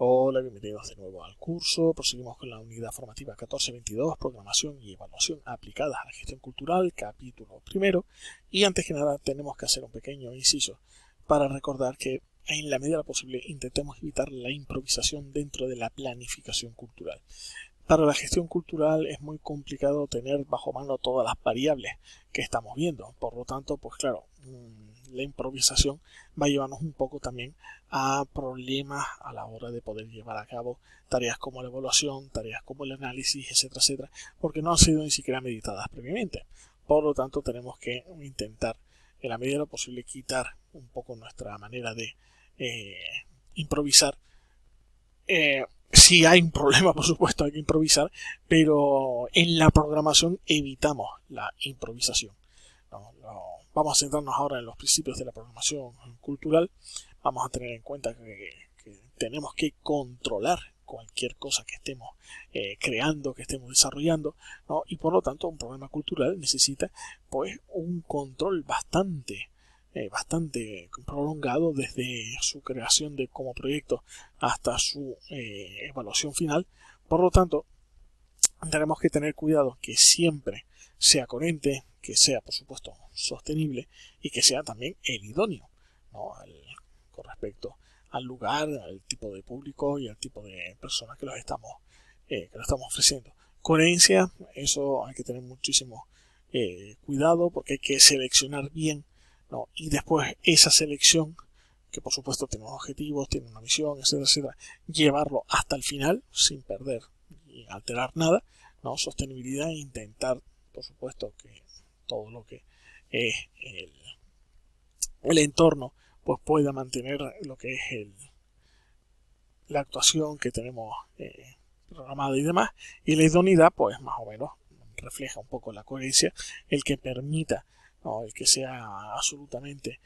Hola, bienvenidos de nuevo al curso. Proseguimos con la unidad formativa 1422, Programación y Evaluación aplicadas a la gestión cultural, capítulo primero. Y antes que nada tenemos que hacer un pequeño inciso para recordar que en la medida de lo posible intentemos evitar la improvisación dentro de la planificación cultural. Para la gestión cultural es muy complicado tener bajo mano todas las variables que estamos viendo. Por lo tanto, pues claro, la improvisación va a llevarnos un poco también a problemas a la hora de poder llevar a cabo tareas como la evaluación, tareas como el análisis, etcétera, etcétera, porque no han sido ni siquiera meditadas previamente. Por lo tanto, tenemos que intentar, en la medida de lo posible, quitar un poco nuestra manera de improvisar. Si hay un problema, por supuesto, hay que improvisar, pero en la programación evitamos la improvisación. Vamos a centrarnos ahora en los principios de la programación cultural. Vamos a tener en cuenta que tenemos que controlar cualquier cosa que estemos creando, que estemos desarrollando, ¿no? Y por lo tanto un programa cultural necesita pues un control bastante prolongado desde su creación como proyecto hasta su evaluación final. Por lo tanto, tenemos que tener cuidado que siempre sea coherente, que sea por supuesto sostenible y que sea también el idóneo, ¿no? Con respecto al lugar, al tipo de público y al tipo de personas que lo estamos ofreciendo. Coherencia, eso hay que tener muchísimo cuidado porque hay que seleccionar bien, ¿no? Y después esa selección, que por supuesto tiene unos objetivos, tiene una misión, etcétera, etcétera, llevarlo hasta el final sin perder y alterar nada, ¿no? Sostenibilidad e intentar, por supuesto, que todo lo que es el entorno pues pueda mantener lo que es la actuación que tenemos programada y demás, y la idoneidad pues más o menos refleja un poco la coherencia, el que permita, ¿no? El que sea absolutamente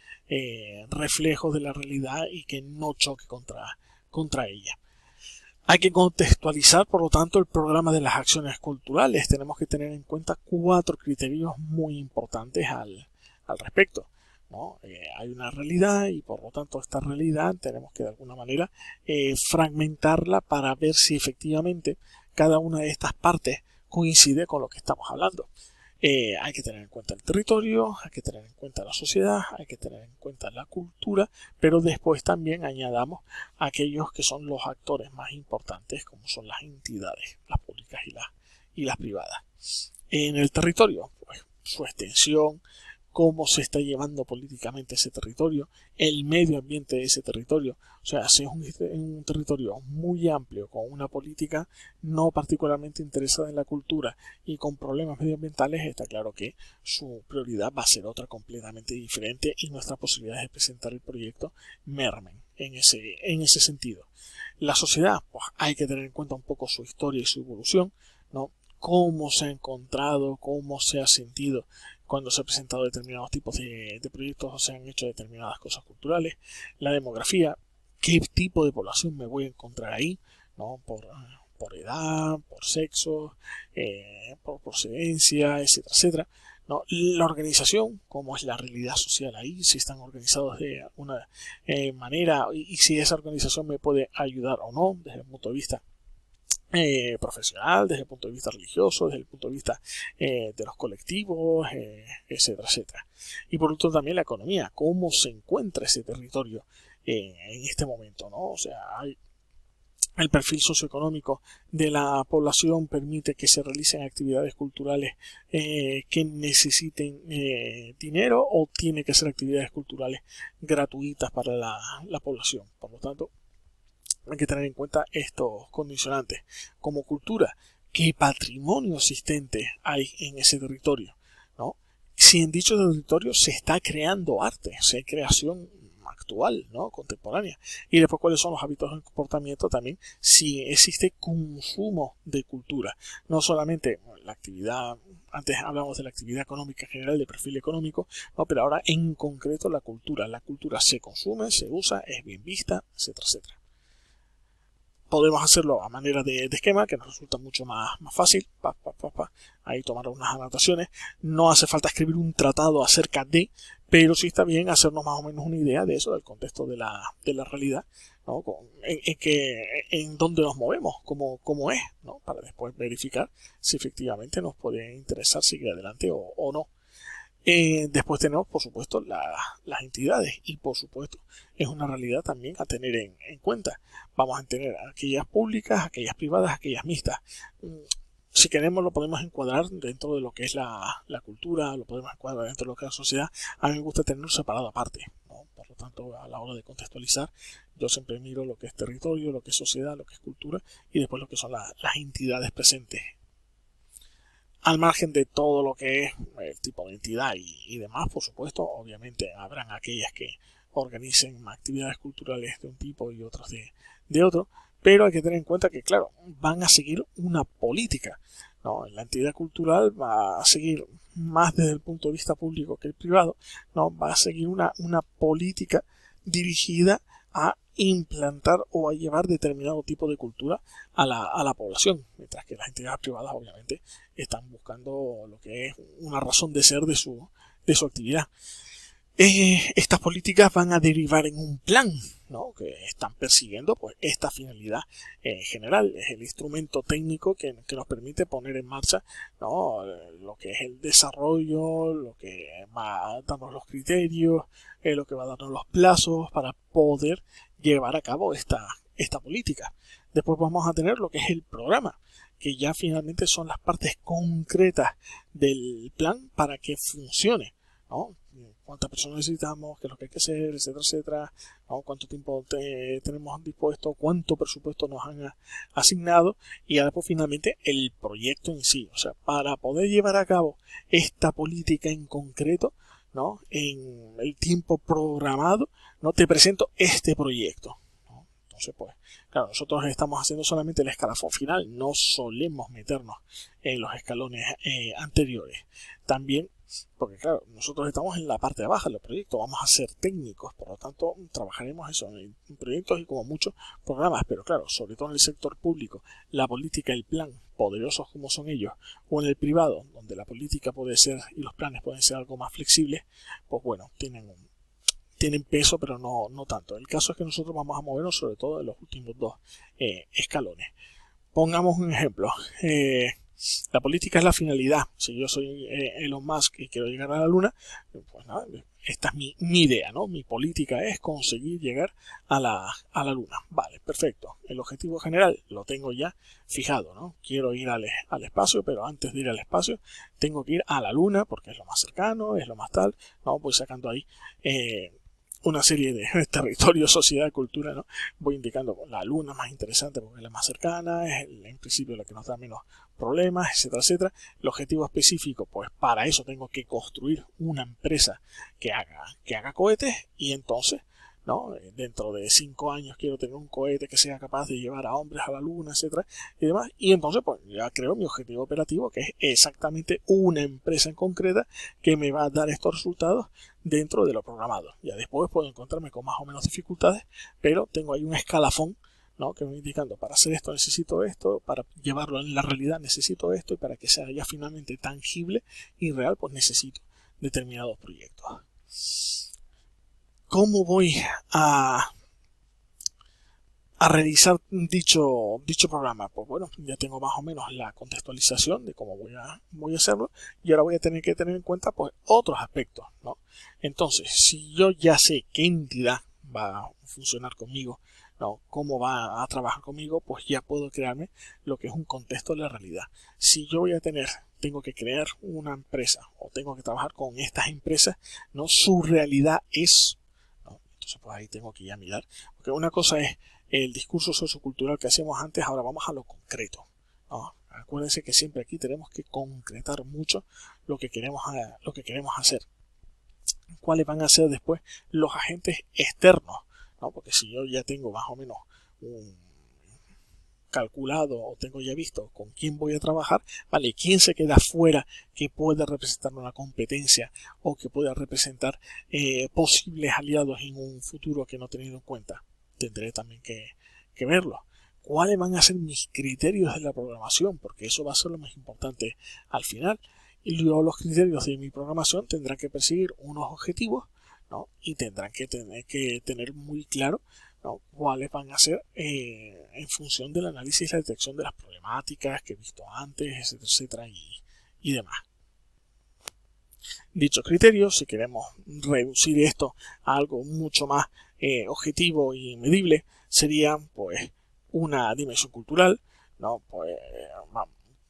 reflejo de la realidad y que no choque contra ella. Hay que contextualizar, por lo tanto, el programa de las acciones culturales. Tenemos que tener en cuenta 4 criterios muy importantes al respecto, ¿no? Hay una realidad y por lo tanto esta realidad tenemos que de alguna manera fragmentarla para ver si efectivamente cada una de estas partes coincide con lo que estamos hablando. Hay que tener en cuenta el territorio, hay que tener en cuenta la sociedad, hay que tener en cuenta la cultura, pero después también añadamos aquellos que son los actores más importantes, como son las entidades, las públicas y las privadas. En el territorio, pues su extensión, cómo se está llevando políticamente ese territorio, el medio ambiente de ese territorio. O sea, si es un territorio muy amplio, con una política no particularmente interesada en la cultura y con problemas medioambientales, está claro que su prioridad va a ser otra completamente diferente y nuestras posibilidades de presentar el proyecto mermen en ese sentido. La sociedad, pues hay que tener en cuenta un poco su historia y su evolución, ¿no? Cómo se ha encontrado, cómo se ha sentido cuando se han presentado determinados tipos de proyectos o se han hecho determinadas cosas culturales. La demografía, qué tipo de población me voy a encontrar ahí, ¿no? Por edad, por sexo, por procedencia, etcétera, etcétera, ¿no? La organización, cómo es la realidad social ahí, si están organizados de alguna manera y si esa organización me puede ayudar o no desde el punto de vista profesional, desde el punto de vista religioso, desde el punto de vista de los colectivos, etcétera, etcétera. Y por otro también la economía, cómo se encuentra ese territorio en este momento, ¿no? O sea, el perfil socioeconómico de la población permite que se realicen actividades culturales que necesiten dinero o tiene que ser actividades culturales gratuitas para la población. Por lo tanto, hay que tener en cuenta estos condicionantes. Como cultura, ¿qué patrimonio existente hay en ese territorio, ¿no? Si en dicho territorio se está creando arte, si hay creación actual, ¿no? Contemporánea, y después cuáles son los hábitos de comportamiento también, si existe consumo de cultura, no solamente la actividad. Antes hablamos de la actividad económica general, de perfil económico, ¿no? Pero ahora en concreto la cultura se consume, se usa, es bien vista, etcétera, etcétera. Podemos hacerlo a manera de esquema, que nos resulta mucho más fácil. Ahí tomar unas anotaciones. No hace falta escribir un tratado acerca de, pero sí está bien hacernos más o menos una idea de eso, del contexto de la realidad, ¿no? En que en dónde nos movemos, cómo es, ¿no? Para después verificar si efectivamente nos puede interesar seguir adelante o no. Después tenemos, por supuesto, las entidades, y por supuesto es una realidad también a tener en cuenta. Vamos a tener aquellas públicas, aquellas privadas, aquellas mixtas. Si queremos lo podemos encuadrar dentro de lo que es la cultura, lo podemos encuadrar dentro de lo que es la sociedad. A mí me gusta tenerlo separado aparte, ¿no? Por lo tanto, a la hora de contextualizar, yo siempre miro lo que es territorio, lo que es sociedad, lo que es cultura, y después lo que son las entidades presentes. Al margen de todo lo que es el tipo de entidad y demás, por supuesto, obviamente habrán aquellas que organicen actividades culturales de un tipo y otras de otro, pero hay que tener en cuenta que, claro, van a seguir una política, ¿no? La entidad cultural va a seguir más desde el punto de vista público que el privado, ¿no? Va a seguir una política dirigida a implantar o a llevar determinado tipo de cultura a la población, mientras que las entidades privadas obviamente están buscando lo que es una razón de ser de su actividad. Estas políticas van a derivar en un plan, ¿no? Que están persiguiendo pues esta finalidad general. Es el instrumento técnico que nos permite poner en marcha, ¿no? Lo que es el desarrollo, lo que va a darnos los criterios, lo que va a darnos los plazos para poder llevar a cabo esta política. Después vamos a tener lo que es el programa, que ya finalmente son las partes concretas del plan para que funcione, ¿no? Cuántas personas necesitamos, qué es lo que hay que hacer, etcétera, etcétera, ¿no? Cuánto tiempo tenemos dispuesto, cuánto presupuesto nos han asignado, y después finalmente el proyecto en sí. O sea, para poder llevar a cabo esta política en concreto, ¿no? En el tiempo programado, no te presento este proyecto, ¿no? Entonces, pues, claro, nosotros estamos haciendo solamente el escalafón final, no solemos meternos en los escalones anteriores. También, porque claro, nosotros estamos en la parte baja del proyecto, vamos a ser técnicos, por lo tanto trabajaremos eso en proyectos y como muchos programas, pero claro, sobre todo en el sector público, la política y el plan, poderosos como son ellos, o en el privado, donde la política puede ser y los planes pueden ser algo más flexibles, pues bueno, tienen peso, pero no tanto. El caso es que nosotros vamos a movernos sobre todo en los últimos dos escalones. Pongamos un ejemplo. La política es la finalidad. Si yo soy Elon Musk y quiero llegar a la Luna, pues nada, esta es mi idea, ¿no? Mi política es conseguir llegar a la Luna. Vale, perfecto. El objetivo general lo tengo ya fijado, ¿no? Quiero ir al espacio, pero antes de ir al espacio tengo que ir a la Luna porque es lo más cercano, es lo más tal, ¿no? Voy sacando ahí una serie de territorios, sociedad, cultura, ¿no? Voy indicando la Luna más interesante porque es la más cercana, es en principio la que nos da menos problemas, etcétera, etcétera. El objetivo específico, pues para eso tengo que construir una empresa que haga cohetes, y entonces, ¿no? Dentro de 5 años quiero tener un cohete que sea capaz de llevar a hombres a la Luna, etcétera, y demás. Y entonces, pues ya creo mi objetivo operativo, que es exactamente una empresa en concreta que me va a dar estos resultados dentro de lo programado. Ya después puedo encontrarme con más o menos dificultades, pero tengo ahí un escalafón, ¿no? Que me va indicando, para hacer esto necesito esto, para llevarlo en la realidad necesito esto, y para que sea ya finalmente tangible y real, pues necesito determinados proyectos. ¿Cómo voy a realizar dicho programa? Pues bueno, ya tengo más o menos la contextualización de cómo voy a hacerlo, y ahora voy a tener que tener en cuenta pues otros aspectos, ¿no? Entonces, si yo ya sé qué entidad va a funcionar conmigo, ¿no? Cómo va a trabajar conmigo, pues ya puedo crearme lo que es un contexto de la realidad. Si yo tengo que crear una empresa o tengo que trabajar con estas empresas, ¿no? Su realidad es, ¿no? Entonces pues ahí tengo que ya mirar, porque una cosa es el discurso sociocultural que hacíamos antes, ahora vamos a lo concreto, ¿no? Acuérdense que siempre aquí tenemos que concretar mucho lo que queremos hacer. ¿Cuáles van a ser después los agentes externos, ¿no? Porque si yo ya tengo más o menos calculado o tengo ya visto con quién voy a trabajar, vale, quién se queda fuera que pueda representar una competencia o que pueda representar posibles aliados en un futuro que no he tenido en cuenta, tendré también que verlo. ¿Cuáles van a ser mis criterios de la programación? Porque eso va a ser lo más importante al final. Y luego los criterios de mi programación tendrán que perseguir unos objetivos, ¿no? Y tendrán que tener muy claro, ¿no? Cuáles van a ser en función del análisis y la detección de las problemáticas que he visto antes, etcétera, etcétera, y demás. Dichos criterios, si queremos reducir esto a algo mucho más objetivo y medible, serían pues una dimensión cultural, ¿no? Pues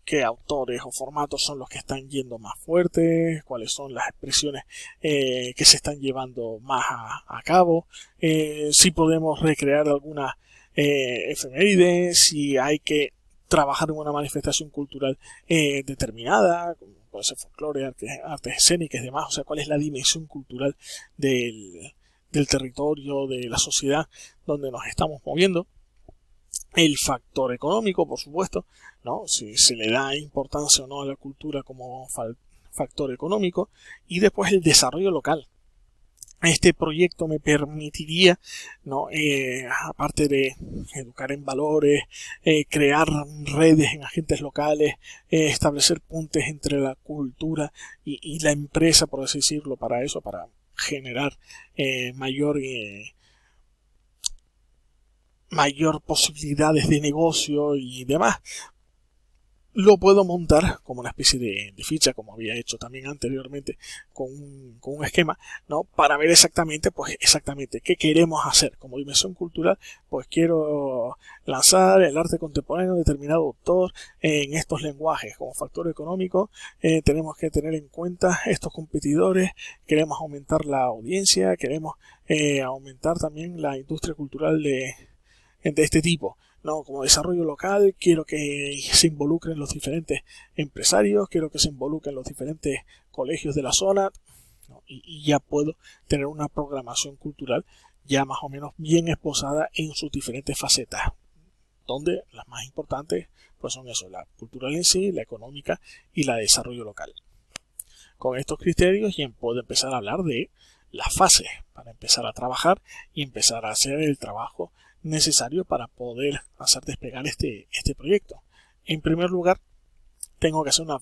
qué autores o formatos son los que están yendo más fuertes, cuáles son las expresiones que se están llevando más a cabo, si podemos recrear alguna efeméride, si hay que trabajar en una manifestación cultural determinada, como puede ser folclore, artes escénicas y demás, o sea, cuál es la dimensión cultural del territorio, de la sociedad donde nos estamos moviendo. El factor económico, por supuesto, ¿no? Si se le da importancia o no a la cultura como factor económico, y después el desarrollo local. Este proyecto me permitiría, ¿no? Aparte de educar en valores, crear redes en agentes locales, establecer puentes entre la cultura y la empresa, por así decirlo, para generar mayor posibilidades de negocio y demás. Lo puedo montar como una especie de ficha, como había hecho también anteriormente con un esquema, ¿no? Para ver exactamente qué queremos hacer. Como dimensión cultural, pues quiero lanzar el arte contemporáneo de determinado autor en estos lenguajes. Como factor económico, tenemos que tener en cuenta estos competidores, queremos aumentar la audiencia, queremos aumentar también la industria cultural de este tipo. No, como desarrollo local, quiero que se involucren los diferentes empresarios, quiero que se involucren los diferentes colegios de la zona, ¿no? Y ya puedo tener una programación cultural ya más o menos bien esposada en sus diferentes facetas, donde las más importantes pues son eso, la cultural en sí, la económica y la de desarrollo local. Con estos criterios ya puedo empezar a hablar de las fases para empezar a trabajar y empezar a hacer el trabajo necesario para poder hacer despegar este proyecto. En primer lugar, tengo que hacer una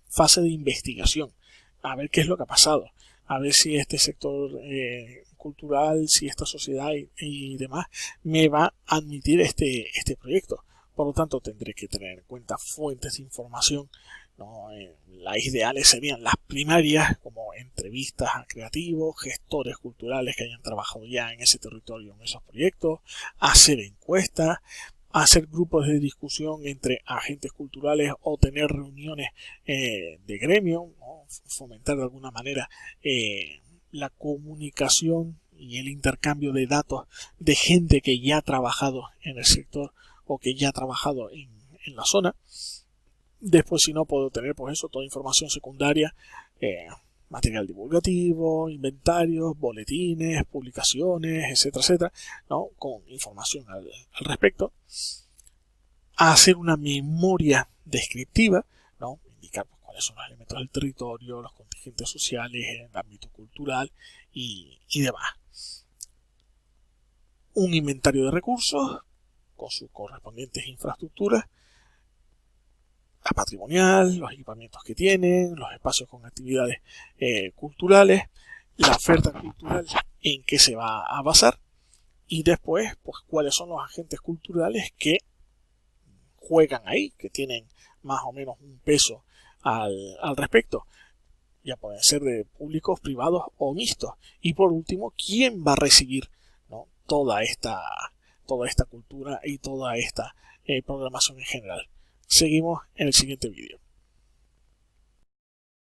fase de investigación, a ver qué es lo que ha pasado, a ver si este sector cultural, si esta sociedad y demás me va a admitir este proyecto. Por lo tanto, tendré que tener en cuenta fuentes de información, ¿no? Las ideales serían las primarias, como entrevistas a creativos, gestores culturales que hayan trabajado ya en ese territorio, en esos proyectos, hacer encuestas, hacer grupos de discusión entre agentes culturales o tener reuniones de gremio, ¿no? Fomentar de alguna manera la comunicación y el intercambio de datos de gente que ya ha trabajado en el sector o que ya ha trabajado en la zona. Después, si no, puedo tener pues eso, toda información secundaria, material divulgativo, inventarios, boletines, publicaciones, etcétera, etcétera, ¿no? Con información al respecto. Hacer una memoria descriptiva, ¿no? Indicar pues, cuáles son los elementos del territorio, los contingentes sociales, el ámbito cultural y demás. Un inventario de recursos con sus correspondientes infraestructuras, la patrimonial, los equipamientos que tienen, los espacios con actividades culturales, la oferta cultural en qué se va a basar y después pues cuáles son los agentes culturales que juegan ahí, que tienen más o menos un peso al respecto. Ya pueden ser de públicos, privados o mixtos. Y por último, ¿quién va a recibir, ¿no? toda esta cultura y toda esta programación en general? Seguimos en el siguiente vídeo.